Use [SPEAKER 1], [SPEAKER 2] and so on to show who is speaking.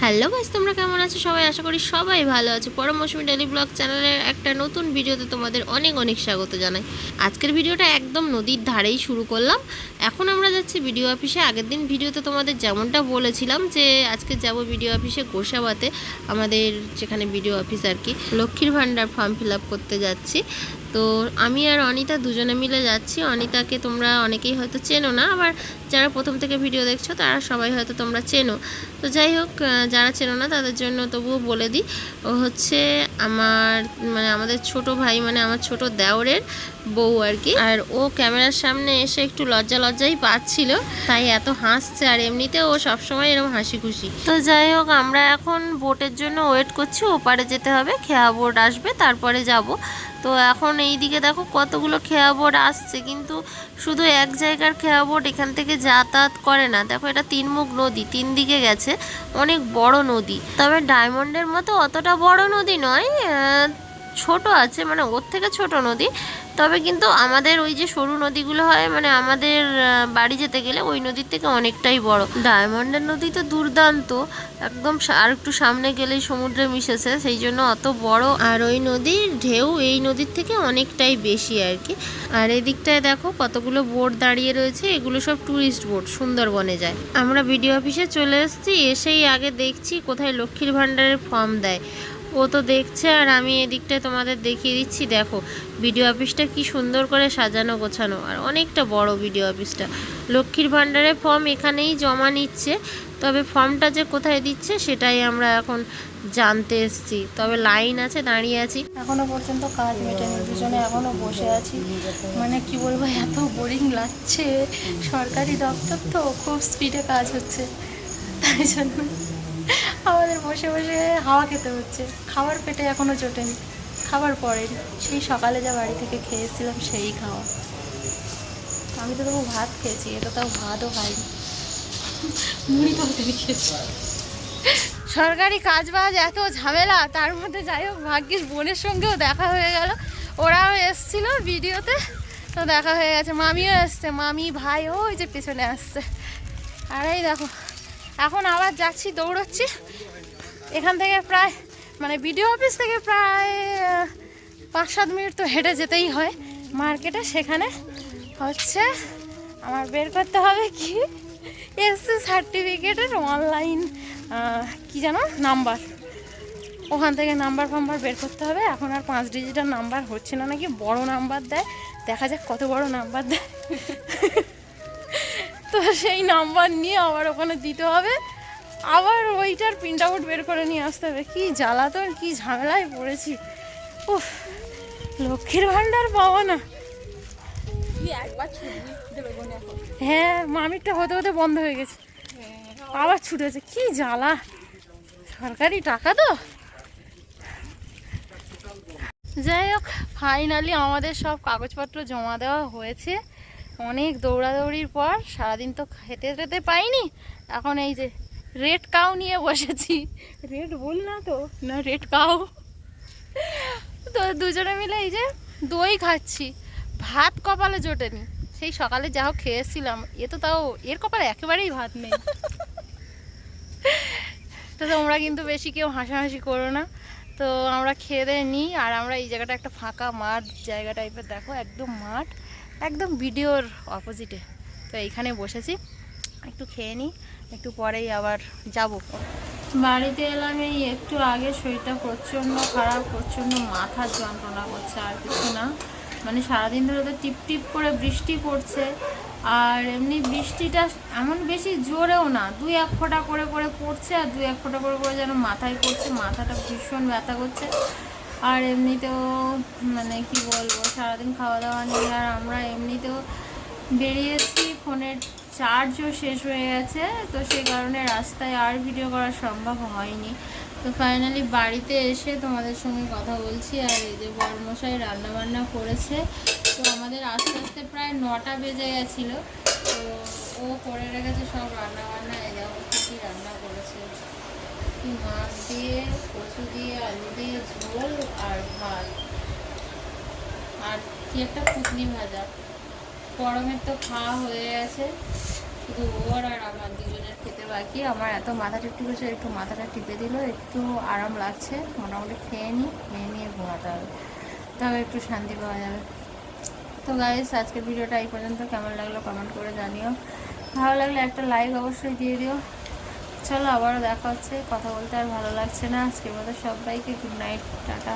[SPEAKER 1] Hello guys, তোমরা কেমন আছো? সবাই আশা করি সবাই ভালো আছো। পরম মৌসুমী ডেইলি ব্লগ চ্যানেলের একটা নতুন ভিডিওতে তোমাদের অনেক অনেক স্বাগত জানাই। আজকের ভিডিওটা একদম নদীর ধারেই শুরু করলাম। এখন আমরা যাচ্ছি বিডিও অফিসে। আগের দিন ভিডিওতে তোমাদের যেমনটা বলেছিলাম যে আজকে যাব বিডিও অফিসে গোসাবাতে, আমাদের যেখানে বিডিও অফিস আর কি, লক্ষ্মীর ভাণ্ডার ফর্ম ফিল আপ করতে যাচ্ছি। তো আমি আর অনিতা দুজনে মিলে যাচ্ছি। অনিতাকে তোমরা অনেকেই হয়তো চেনো না, আবার যারা প্রথম থেকে ভিডিও দেখছো তারা সবাই হয়তো তোমরা চেনো। তো যাই হোক, যারা চেনো না তাদের জন্য তবুও বলে দিই, ও হচ্ছে আমাদের ছোট ভাই, মানে আমার ছোট দেওরের বউ আর কি। আর ও ক্যামেরার সামনে এসে একটু লজ্জাই পাচ্ছিল, তাই এত হাসছে। আর এমনিতে ও সবসময় এরকম হাসি খুশি। তো যাই হোক, আমরা এখন বোটের জন্য ওয়েট করছি। ওপারে যেতে হবে, খেয়া বোট আসবে, তারপরে যাব। তো এখন এই দিকে দেখো কতগুলো খেয়া বোট আসছে, কিন্তু শুধু এক জায়গার খেয়া বোট এখান থেকে যাতায়াত করে না। দেখো, এটা তিনমুখ নদী, তিন দিকে গেছে, অনেক বড় নদী। তবে ডায়মন্ডের মতো অতটা বড় নদী নয়, ছোট আছে, মানে ওর থেকে ছোট নদী। তবে কিন্তু আমাদের ওই যে সরু নদীগুলো হয়, মানে আমাদের বাড়ি যেতে গেলে ওই নদীর থেকে অনেকটাই বড়। ডায়মন্ডের নদী তো দুর্দান্ত, একদম আর একটু সামনে গেলেই সমুদ্রে মিশেছে, সেই জন্য অত বড়। আর ওই নদীর ঢেউ এই নদীর থেকে অনেকটাই বেশি আর কি। আর এই দিকটায় দেখো কতগুলো বোট দাঁড়িয়ে রয়েছে, এগুলো সব ট্যুরিস্ট বোট, সুন্দরবনে যায়। আমরা বিডিও অফিসে চলে এসেছি, এসেই আগে দেখছি কোথায় লক্ষ্মীর ভাণ্ডারের ফর্ম দেয়। ও তো দেখছে, আর আমি এদিকটায় তোমাদের দেখিয়ে দিচ্ছি। দেখো বিডিও অফিসটা কি সুন্দর করে সাজানো গোছানো, আর অনেকটা বড় বিডিও অফিসটা। লক্ষ্মীর ভাণ্ডারের ফর্ম এখানেই জমা নিচ্ছে, তবে ফর্মটা যে কোথায় দিচ্ছে সেটাই আমরা এখন জানতে এসেছি। তবে লাইন আছে, দাঁড়িয়ে আছি,
[SPEAKER 2] এখনো পর্যন্ত কাজ মেটেনি, দুজনে এখনো বসে আছি। মানে কি বলবো, এত বোরিং লাগছে। সরকারি দপ্তর তো খুব স্পিডে কাজ হচ্ছে, তাই জন্য আমাদের বসে বসে হাওয়া খেতে হচ্ছে। খাবার পেটে এখনো জোটেনি, খাবার পরেনি। সেই সকালে যা বাড়ি থেকে খেয়েছিলাম সেই খাওয়া। আমি তো তবু ভাত খেয়েছি, এটা তাও ভাতও খাইনি, মুড়ি তরকারি খেয়েছি। সরকারি কাজ বাজ এত ঝামেলা, তার মধ্যে যাই হোক ভাগ্যিস বোনের সঙ্গেও দেখা হয়ে গেল। ওরাও এসছিল ভিডিওতে, তো দেখা হয়ে গেছে। মামিও এসছে, মামি ভাই ওই যে পেছনে আসছে। আর এই দেখো, এখন আবার যাচ্ছি, দৌড়চ্ছি। এখান থেকে প্রায়, মানে বিডিও অফিস থেকে প্রায় 5-7 মিনিট তো হেঁটে যেতেই হয় মার্কেটে। সেখানে হচ্ছে আমার বের করতে হবে কি, এসসি সার্টিফিকেটের অনলাইন কি যেন নাম্বার, ওখান থেকে নাম্বার ফাম্বার বের করতে হবে। এখন আর 5 ডিজিটের নাম্বার হচ্ছে না, নাকি বড় নাম্বার দেয়, দেখা যাক কত বড় নাম্বার দেয়। তো সেই নাম্বার নিয়ে আবার ওখানে দিতে হবে, আবার ওইটার প্রিন্ট আউট বের করে নিয়ে আসতে হবে। কি জ্বালাতন, কি ঝামেলায় পড়েছি। উফ, লক্ষ্মীর ভাণ্ডার পাওয়া না। হ্যাঁ, মামিরটা হতে হতে বন্ধ হয়ে গেছে, আবার ছুটেছে। কি জ্বালা, সরকারি টাকা তো। যাই হোক, ফাইনালি আমাদের সব কাগজপত্র জমা দেওয়া হয়েছে। অনেক দৌড়াদৌড়ির পর, সারাদিন তো খেতে টেতে পাইনি। এখন এই যে রেড কাউ নিয়ে বসেছি। রেড বল না তো, না রেড কাউ। তো দুজনে মিলে এই যে দই খাচ্ছি। ভাত কপালে জোটেনি, সেই সকালে যা হোক খেয়েছিলাম। এ তো তাও, এর কপালে একেবারেই ভাত নেই। তো তোমরা কিন্তু বেশি কেউ হাসাহাসি করো না। তো আমরা খেয়ে দিয়ে নিই। আর আমরা এই জায়গাটা একটা ফাঁকা মাঠ জায়গা টাইপের, দেখো একদম মাঠ, একদম ভিডিওর অপোজিটে। তো এইখানে বসেছি, একটু খেয়ে নিই, একটু পরেই আবার যাব। বাড়িতে এলাম এই একটু আগে। শরীরটা প্রচণ্ড খারাপ, প্রচণ্ড মাথার যন্ত্রণা করছে, আর কিছু না। মানে সারাদিন ধরে তো টিপ টিপ করে বৃষ্টি পড়ছে, আর এমনি বৃষ্টিটা এমন বেশি জোরেও না, 2-1 ফোঁটা করে করে পড়ছে, আর 2-1 ফোঁটা করে করে যেন মাথায় পড়ছে। মাথাটা ভীষণ ব্যথা করছে। আর এমনিতেও মানে কি বলবো, সারাদিন খাওয়া দাওয়া নেই। আর আমরা এমনিতেও বেরিয়েছি, ফোনের চার্জও শেষ হয়ে গেছে, তো সেই কারণে রাস্তায় আর ভিডিও করা সম্ভব হয়নি। তো ফাইনালি বাড়িতে এসে তোমাদের সঙ্গে কথা বলছি। আর এই যে বড়মশাই রান্নাবান্না করেছে, তো আমাদের আস্তে আস্তে প্রায় 9টা বেজে গেছিলো। তো ও করে রেখেছে সব রান্নাবান্না। এই দেখো কী রান্না করেছে, মাছ দিয়ে, কচু দিয়ে, আলু দিয়ে ঝোল, আর ভাত, আর কি একটা পুঁটলি ভাজা। গরমের তো খাওয়া হয়ে গেছে, শুধু ওর আর আমার দুজনের খেতে বাকি। আমার এত মাথা টিপটি করছে, একটু মাথাটা টিপে দিল, একটু আরাম লাগছে। মোটামুটি খেয়ে নিয়ে ঘুমাতে হবে, তবে একটু শান্তি পাওয়া যাবে। তো গাইস, আজকের ভিডিওটা এই পর্যন্ত। কেমন লাগলো কমেন্ট করে জানিও, ভালো লাগলে একটা লাইক অবশ্যই দিয়ে দিও। চলো আবারও দেখা হচ্ছে, কথা বলতে আর ভালো লাগছে না। আজকের মতো সবাইকে গুড নাইট, টাটা।